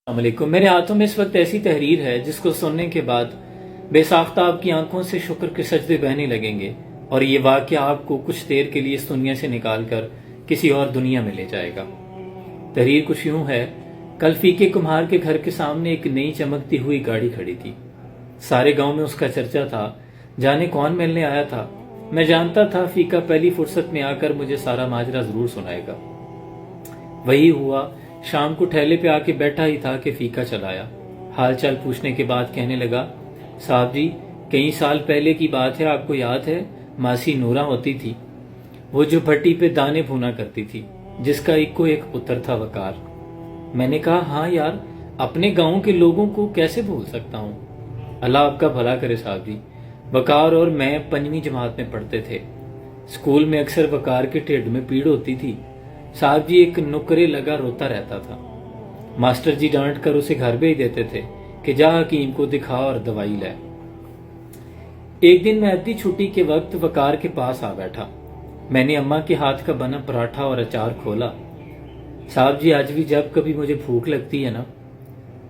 السلام علیکم۔ میرے ہاتھوں میں اس وقت ایسی تحریر ہے جس کو سننے کے بعد بے ساختہ آپ کی آنکھوں سے شکر کے سجدے بہنے لگیں گے، اور یہ واقعہ آپ کو کچھ دیر کے لیے اس دنیا سے نکال کر کسی اور دنیا میں لے جائے گا۔ تحریر کچھ یوں ہے: کل فیقے کمہار کے گھر کے سامنے ایک نئی چمکتی ہوئی گاڑی کھڑی تھی۔ سارے گاؤں میں اس کا چرچا تھا، جانے کون ملنے آیا تھا۔ میں جانتا تھا فیقہ پہلی فرصت میں آ کر مجھے سارا ماجرا ضرور سنائے گا۔ وہی ہوا۔ شام کو ٹھیلے پہ آ کے بیٹھا ہی تھا کہ فیقہ چلایا۔ حال چال پوچھنے کے بعد کہنے لگا، صاحب جی کئی سال پہلے کی بات ہے، آپ کو یاد ہے؟ ماسی نورا ہوتی تھی، وہ جو بھٹی پہ دانے بھونا کرتی تھی، جس کا ایک کو ایک پتر تھا وقار۔ میں نے کہا، ہاں یار، اپنے گاؤں کے لوگوں کو کیسے بھول سکتا ہوں۔ اللہ آپ کا بھلا کرے صاحب جی۔ وقار اور میں 5ویں جماعت میں پڑھتے تھے۔ اسکول میں اکثر وقار کے ٹھڈ میں پیڑ ہوتی تھی۔ صاحب جی ایک نکرے لگا روتا رہتا تھا۔ ماسٹر جی ڈانٹ کر اسے گھر بھیج دیتے تھے کہ جا حکیم کو دکھا اور دوائی لے۔ ایک دن میں ادھی چھٹی کے وقت وقار کے پاس آ بیٹھا۔ میں نے اماں کے ہاتھ کا بنا پراٹھا اور اچار کھولا۔ صاحب جی آج بھی جب کبھی مجھے بھوک لگتی ہے نا،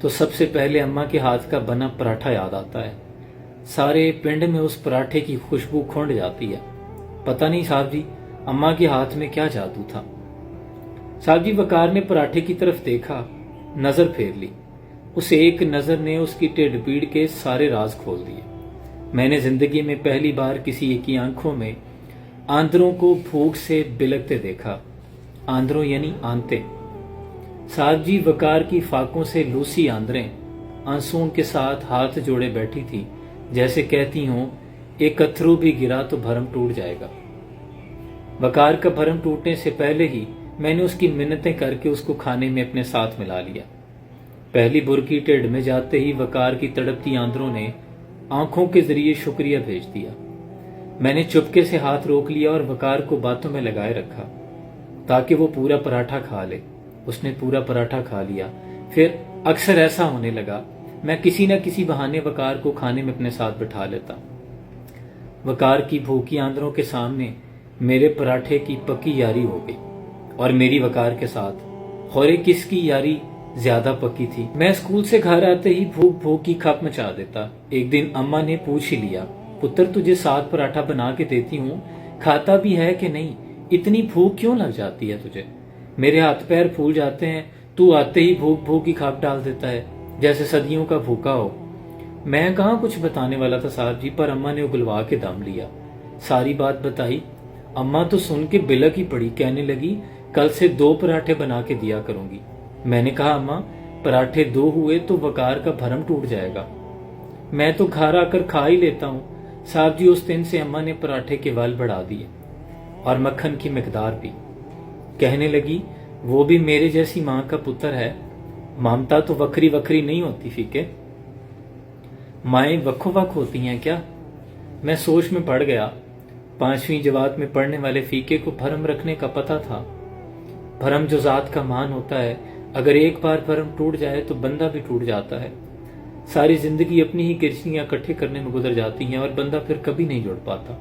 تو سب سے پہلے اماں کے ہاتھ کا بنا پراٹھا یاد آتا ہے۔ سارے پنڈ میں اس پراٹھے کی خوشبو کھونڈ جاتی ہے۔ پتہ نہیں صاحب جی اماں کے ہاتھ میں کیا جادو تھا۔ صاحب جی وقار نے پراٹھے کی طرف دیکھا، نظر پھیر لی۔ اس ایک نظر نے اس کی ٹھڈ پیڑ کے سارے راز کھول دیے۔ میں نے زندگی میں پہلی بار کسی ایک کی آنکھوں میں آندروں کو بھوک سے بلکتے دیکھا۔ آندروں یعنی آنتے۔ صاحب جی وقار کی فاقوں سے لوسی آندریں آنسوؤں کے ساتھ ہاتھ جوڑے بیٹھی تھی، جیسے کہتی ہوں ایک اتھرو بھی گرا تو بھرم ٹوٹ جائے گا۔ وقار کا بھرم ٹوٹنے سے پہلے ہی میں نے اس کی منتیں کر کے اس کو کھانے میں اپنے ساتھ ملا لیا۔ پہلی برکی ٹھڈ میں جاتے ہی وقار کی تڑپتی آندروں نے آنکھوں کے ذریعے شکریہ بھیج دیا۔ میں نے چپکے سے ہاتھ روک لیا اور وقار کو باتوں میں لگائے رکھا تاکہ وہ پورا پراٹھا کھا لے۔ اس نے پورا پراٹھا کھا لیا۔ پھر اکثر ایسا ہونے لگا، میں کسی نہ کسی بہانے وقار کو کھانے میں اپنے ساتھ بٹھا لیتا۔ وقار کی بھوکی آندروں کے سامنے میرے پراٹھے کی پکی یاری ہو گئی، اور میری وقار کے ساتھ خورے کس کی یاری زیادہ پکی تھی۔ میں اسکول سے گھر آتے ہی بھوک بھوک کی کھپ مچا دیتا۔ ایک دن اماں نے پوچھ ہی لیا، پتر تجھے 7 پراٹھا بنا کے دیتی ہوں، کھاتا بھی ہے کہ نہیں؟ اتنی بھوک کیوں لگ جاتی ہے تجھے؟ میرے ہاتھ پیر پھول جاتے ہیں، تو آتے ہی بھوک بھوک کی کھپ ڈال دیتا ہے جیسے صدیوں کا بھوکا ہو۔ میں کہاں کچھ بتانے والا تھا صاحب جی، پر اماں نے اگلوا کے دم لیا۔ ساری بات بتائی۔ اماں تو سن کے بلک ہی پڑی، کہنے لگی کل سے 2 پراٹھے بنا کے دیا کروں گی۔ میں نے کہا اماں پراٹھے 2 ہوئے تو وقار کا بھرم ٹوٹ جائے گا، میں تو گھر آ کر کھا ہی لیتا ہوں۔ صاحب جی اس دن سے اماں نے پراٹھے کے وال بڑھا دیے اور مکھن کی مقدار بھی۔ کہنے لگی وہ بھی میرے جیسی ماں کا پتر ہے، مامتا تو وکری وکری نہیں ہوتی فیقے، مائیں وکھو وک ہوتی ہیں کیا؟ میں سوچ میں پڑ گیا۔ 5ویں جماعت میں پڑھنے والے فیقے کو بھرم رکھنے کا پتہ تھا۔ بھرم جو ذات کا مان ہوتا ہے، اگر ایک بار بھرم ٹوٹ جائے تو بندہ بھی ٹوٹ جاتا ہے۔ ساری زندگی اپنی ہی کرشیاں اکٹھے کرنے میں گزر جاتی ہیں اور بندہ پھر کبھی نہیں جڑ پاتا۔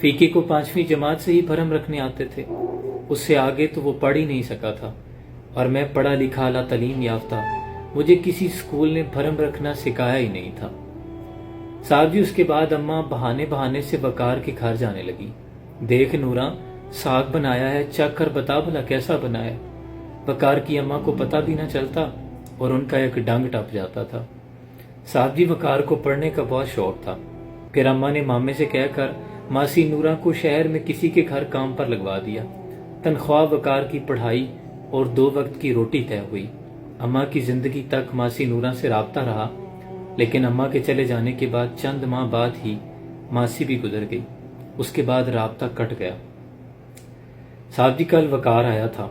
فیقے کو 5ویں جماعت سے ہی بھرم رکھنے آتے تھے، اس سے آگے تو وہ پڑھ ہی نہیں سکا تھا، اور میں پڑھا لکھا اعلیٰ تعلیم یافتہ، مجھے کسی سکول نے بھرم رکھنا سکھایا ہی نہیں تھا۔ صاحب جی اس کے بعد اماں بہانے بہانے سے وقار کے گھر جانے لگی۔ دیکھ نورا ساگ بنایا ہے، چکھ کر بتا بھلا کیسا بنا ہے۔ وقار کی اماں کو پتہ بھی نہ چلتا اور ان کا ایک ڈنگ ٹپ جاتا تھا۔ صاحب جی وقار کو پڑھنے کا بہت شوق تھا۔ پھر اماں نے مامے سے کہہ کر ماسی نورا کو شہر میں کسی کے گھر کام پر لگوا دیا۔ تنخواہ وقار کی پڑھائی اور 2 وقت کی روٹی طے ہوئی۔ اماں کی زندگی تک ماسی نورا سے رابطہ رہا، لیکن اماں کے چلے جانے کے بعد چند ماہ بعد ہی ماسی بھی گزر گئی۔ اس کے بعد رابطہ کٹ گیا۔ صاحب جی کل وقار آیا تھا،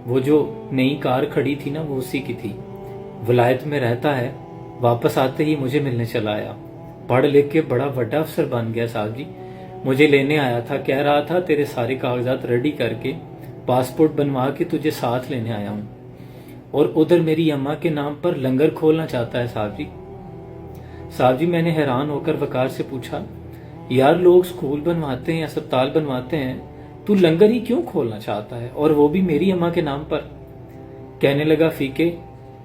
وہ جو نئی کار کھڑی تھی نا وہ اسی کی تھی۔ ولایت میں رہتا ہے، واپس آتے ہی مجھے ملنے چلا آیا۔ پڑھ لکھ کے بڑا بڑا افسر بن گیا صاحب جی، مجھے لینے آیا تھا، کہہ رہا تھا تیرے سارے کاغذات ریڈی کر کے پاسپورٹ بنوا کے تجھے ساتھ لینے آیا ہوں، اور ادھر میری اماں کے نام پر لنگر کھولنا چاہتا ہے صاحب جی۔ صاحب جی میں نے حیران ہو کر وقار سے پوچھا، یار لوگ سکول بنواتے ہیں، اسپتال بنواتے ہیں، تو لنگر ہی کیوں کھولنا چاہتا ہے، اور وہ بھی میری اماں کے نام پر؟ کہنے لگا فیقے